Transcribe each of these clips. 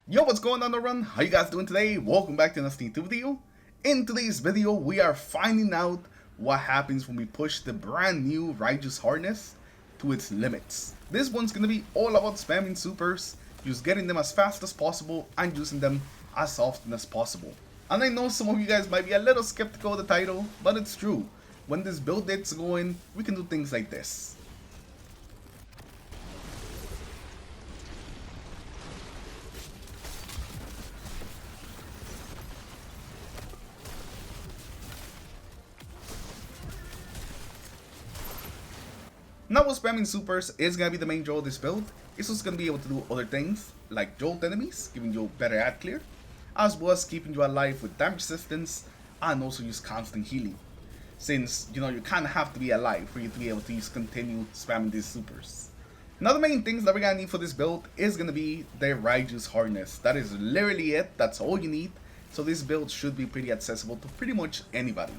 Yo, what's going on, everyone? How you guys doing today? Welcome back to another new video. In today's video, we are finding out what happens when we push the brand new raijus harness to its limits. This one's gonna be all about spamming supers, just getting them as fast as possible and using them as often as possible. And I know some of you guys might be a little skeptical of the title, but it's true. When this build gets going, we can do things like this. Now with spamming supers is gonna be the main draw of this build. It's also gonna be able to do other things like jolt enemies, giving you better ad clear, as well as keeping you alive with damage resistance and also use constant healing. Since you kinda have to be alive for you to be able to use continue spamming these supers. Now the main things that we're gonna need for this build is gonna be the raijus harness. That is literally it, that's all you need. So this build should be pretty accessible to pretty much anybody.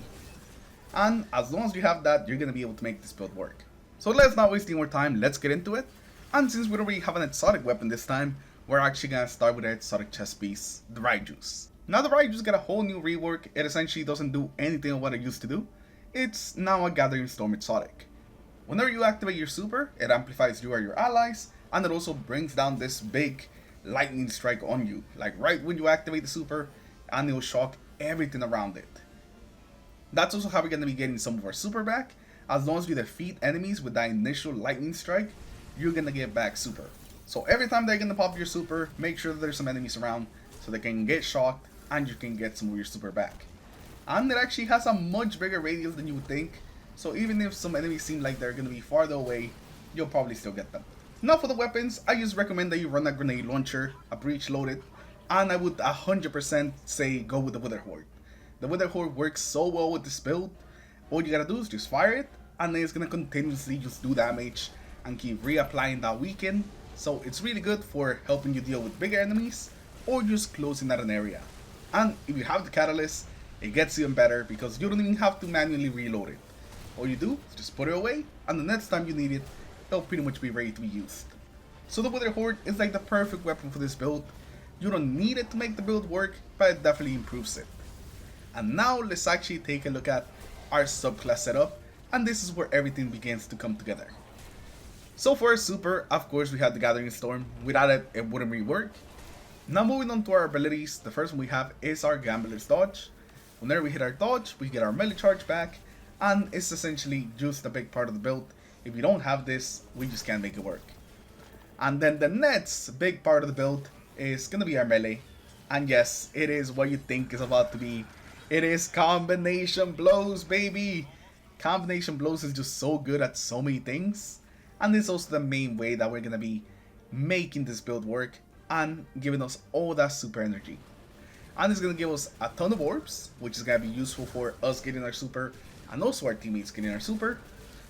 And as long as you have that, you're gonna be able to make this build work. So let's not waste any more time, let's get into it. And since we already have an exotic weapon this time, we're actually gonna start with our exotic chest piece, the raijus. Now the raijus got a whole new rework. It essentially doesn't do anything of what it used to do. It's now a gathering storm exotic. Whenever you activate your super, it amplifies you or your allies, and it also brings down this big lightning strike on you, like right when you activate the super, and it will shock everything around it. That's also how we're gonna be getting some of our super back. As long as you defeat enemies with that initial lightning strike, you're gonna get back super. So every time they're gonna pop your super, make sure that there's some enemies around so they can get shocked and you can get some of your super back. And it actually has a much bigger radius than you would think, so even if some enemies seem like they're gonna be farther away, you'll probably still get them. Now for the weapons, I just recommend that you run a grenade launcher, a breach loaded, and I would 100% say go with the Wither Horde. The Wither Horde works so well with this build. All you gotta do is just fire it, and then it's gonna continuously just do damage and keep reapplying that weaken. So it's really good for helping you deal with bigger enemies or just closing out an area. And if you have the catalyst, it gets even better because you don't even have to manually reload it. All you do is just put it away, and the next time you need it, it'll pretty much be ready to be used. So the Wither Horde is like the perfect weapon for this build. You don't need it to make the build work, but it definitely improves it. And now let's actually take a look at our subclass setup, and this is where everything begins to come together. So for our super, of course we have the Gathering Storm. Without it, it wouldn't really work. Now moving on to our abilities, the first one we have is our Gambler's Dodge. Whenever we hit our dodge, we get our melee charge back, and it's essentially just a big part of the build. If you don't have this, we just can't make it work. And then the next big part of the build is gonna be our melee. And yes, it is what you think is about to be. It is combination blows, baby! Combination blows is just so good at so many things, and it's also the main way that we're gonna be making this build work and giving us all that super energy. And it's gonna give us a ton of orbs, which is gonna be useful for us getting our super and also our teammates getting our super.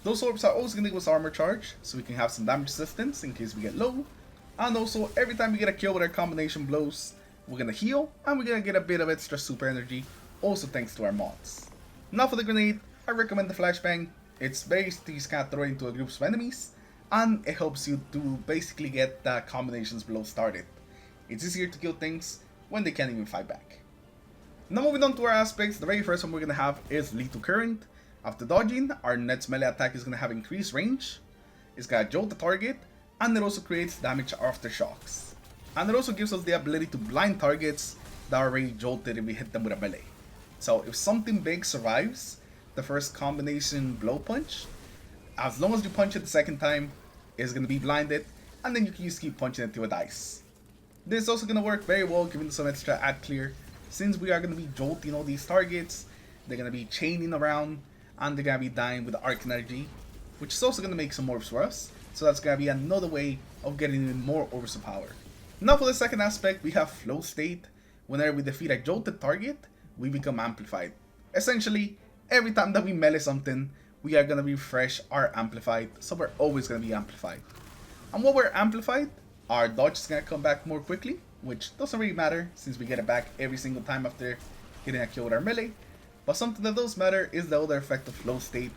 Those orbs are also gonna give us armor charge, so we can have some damage resistance in case we get low. And also every time we get a kill with our combination blows, we're gonna heal and we're gonna get a bit of extra super energy, also thanks to our mods. Now for the grenade, I recommend the flashbang. It's basically just kind of throw it into a group of enemies, and it helps you to basically get the combinations blow started. It's easier to kill things when they can't even fight back. Now moving on to our aspects, the very first one we're going to have is Lethal Current. After dodging, our next melee attack is going to have increased range. It's going to jolt the target, and it also creates damage after shocks. And it also gives us the ability to blind targets that are already jolted if we hit them with a melee. So if something big survives the first combination blow punch, as long as you punch it the second time, it's going to be blinded, and then you can just keep punching it till it dies. This is also going to work very well giving some extra ad clear, since we are going to be jolting all these targets. They're going to be chaining around, and they're going to be dying with arc energy, which is also going to make some orbs for us, so that's going to be another way of getting even more orbs of power. Now for the second aspect, we have Flow State. Whenever we defeat a jolted target, we become amplified. Essentially, every time that we melee something, we are going to refresh our amplified, so we're always going to be amplified. And while we're amplified, our dodge is going to come back more quickly, which doesn't really matter since we get it back every single time after hitting a kill with our melee. But something that does matter is the other effect of Flow State,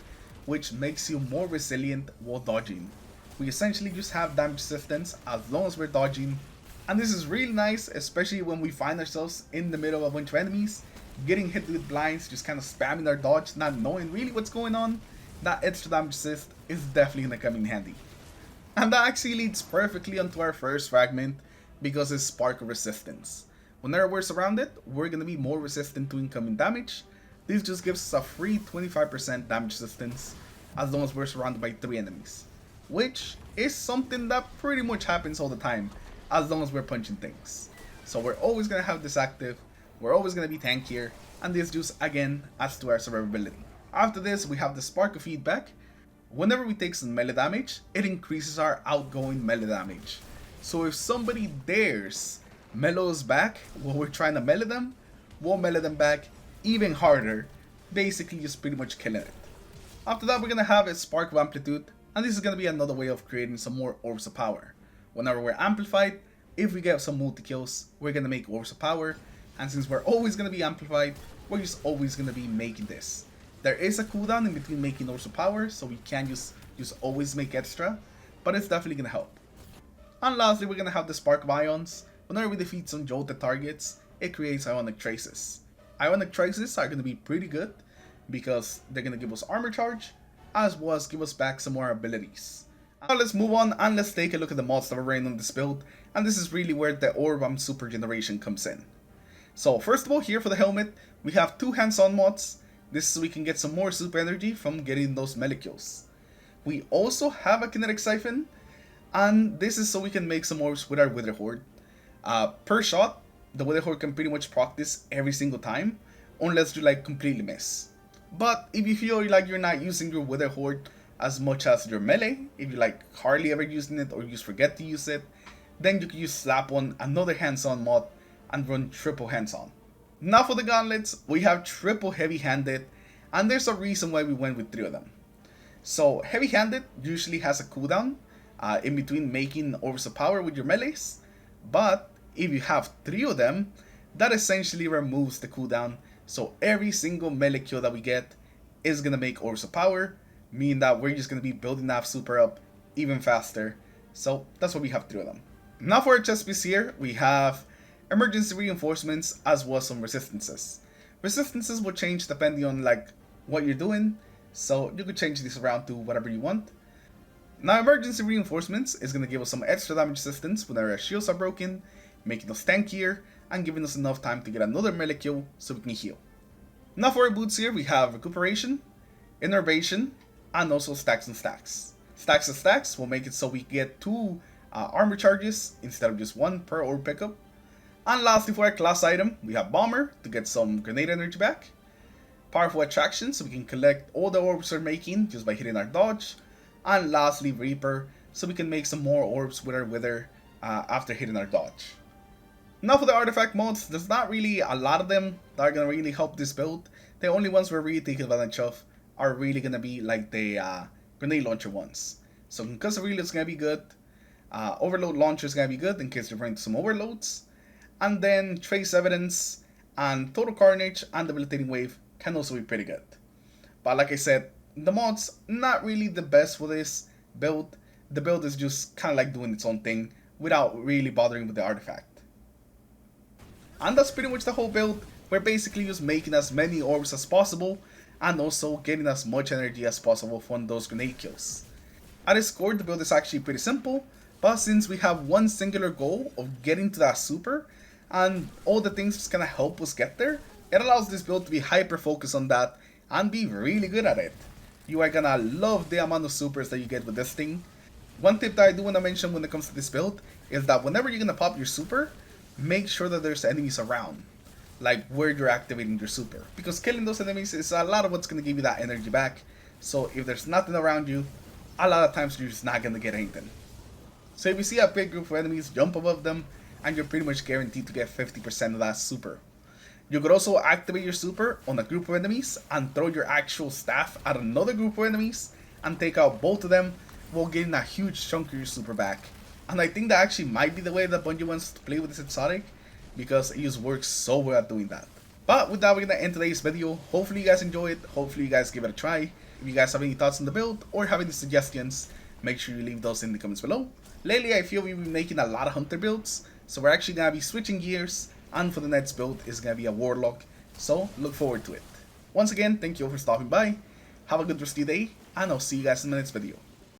which makes you more resilient while dodging. We essentially just have damage resistance as long as we're dodging, And this is really nice, especially when we find ourselves in the middle of a bunch of enemies, getting hit with blinds, just kind of spamming our dodge, not knowing really what's going on. That extra damage assist is definitely going to come in handy. And that actually leads perfectly onto our first fragment, because it's Spark of Resistance. Whenever we're surrounded, we're going to be more resistant to incoming damage. This just gives us a free 25% damage resistance as long as we're surrounded by 3 enemies, which is something that pretty much happens all the time as long as we're punching things. So we're always going to have this active, we're always going to be tankier, and this just again adds to our survivability. After this, we have the Spark of Feedback. Whenever we take some melee damage, it increases our outgoing melee damage. So if somebody dares melee us back while we're trying to melee them, we'll melee them back even harder, basically just pretty much killing it. After that, we're going to have a Spark of Amplitude, and this is going to be another way of creating some more Orbs of Power. Whenever we're amplified, if we get some multi-kills, we're going to make Orbs of Power, and since we're always going to be amplified, we're just always going to be making this. There is a cooldown in between making Orbs of Power, so we can just always make extra, but it's definitely going to help. And lastly, we're going to have the Spark of Ions. Whenever we defeat some jolted targets, it creates Ionic Traces. Ionic Traces are going to be pretty good because they're going to give us armor charge, as well as give us back some more abilities. Now let's move on and let's take a look at the mods that are running on this build, and this is really where the Orb Super Generation comes in. So first of all, here for the helmet, we have 2 hands-on mods. This is so we can get some more super energy from getting those melee kills. We also have a kinetic siphon, and this is so we can make some orbs with our Wither Horde. Per shot, the Wither Horde can pretty much proc this every single time, unless you like completely miss. But if you feel like you're not using your Wither Horde as much as your melee, if you like hardly ever using it or you just forget to use it, then you can use slap on another hands-on mod and run triple hands-on. Now for the gauntlets, we have triple heavy-handed, and there's a reason why we went with 3 of them. So heavy-handed usually has a cooldown in between making Orbs of Power with your melees, but if you have 3 of them, that essentially removes the cooldown, so every single melee kill that we get is going to make Orbs of Power, meaning that we're just going to be building that super up even faster, so that's why we have 3 of them. Now for our chest piece here, we have emergency reinforcements as well as some resistances. Resistances will change depending on like what you're doing, so you could change this around to whatever you want. Now emergency reinforcements is going to give us some extra damage resistance whenever our shields are broken, making us tankier and giving us enough time to get another melee kill so we can heal. Now for our boots here, we have recuperation, innervation, and also stacks and stacks. Stacks and stacks will make it so we get 2 armor charges instead of just 1 per orb pickup. And lastly, for our class item, we have Bomber to get some grenade energy back, Powerful Attraction so we can collect all the orbs we're making just by hitting our dodge, and lastly Reaper so we can make some more orbs with our Wither after hitting our dodge. Now for the artifact mods, there's not really a lot of them that are going to really help this build. The only ones we're really taking advantage of are really going to be like the grenade launcher ones. So Concussive Reload is going to be good, Overload Launcher is going to be good in case you're running some overloads, and then Trace Evidence and Total Carnage and Debilitating Wave can also be pretty good. But like I said, the mods not really the best for this build. The build is just kind of like doing its own thing without really bothering with the artifact. And that's pretty much the whole build. We're basically just making as many orbs as possible and also getting as much energy as possible from those grenade kills. At its core, the build is actually pretty simple, but since we have one singular goal of getting to that super, and all the things that's gonna help us get there, it allows this build to be hyper focused on that and be really good at it. You are gonna love the amount of supers that you get with this thing. One tip that I do want to mention when it comes to this build is that whenever you're gonna pop your super, make sure that there's enemies around, like where you're activating your super, because killing those enemies is a lot of what's gonna give you that energy back. So if there's nothing around you, a lot of times you're just not gonna get anything. So if you see a big group of enemies, jump above them, and you're pretty much guaranteed to get 50% of that super. You could also activate your super on a group of enemies and throw your actual staff at another group of enemies and take out both of them while getting a huge chunk of your super back. And I think that actually might be the way that Bungie wants to play with this exotic, because it just works so well at doing that. But with that, we're gonna end today's video. Hopefully you guys enjoy it. Hopefully you guys give it a try. If you guys have any thoughts on the build or have any suggestions, make sure you leave those in the comments below. Lately, I feel we've been making a lot of hunter builds, So we're actually gonna be switching gears, and for the next build is gonna be a Warlock. So look forward to it. Once again, thank you all for stopping by. Have a good rest of your day, and I'll see you guys in the next video.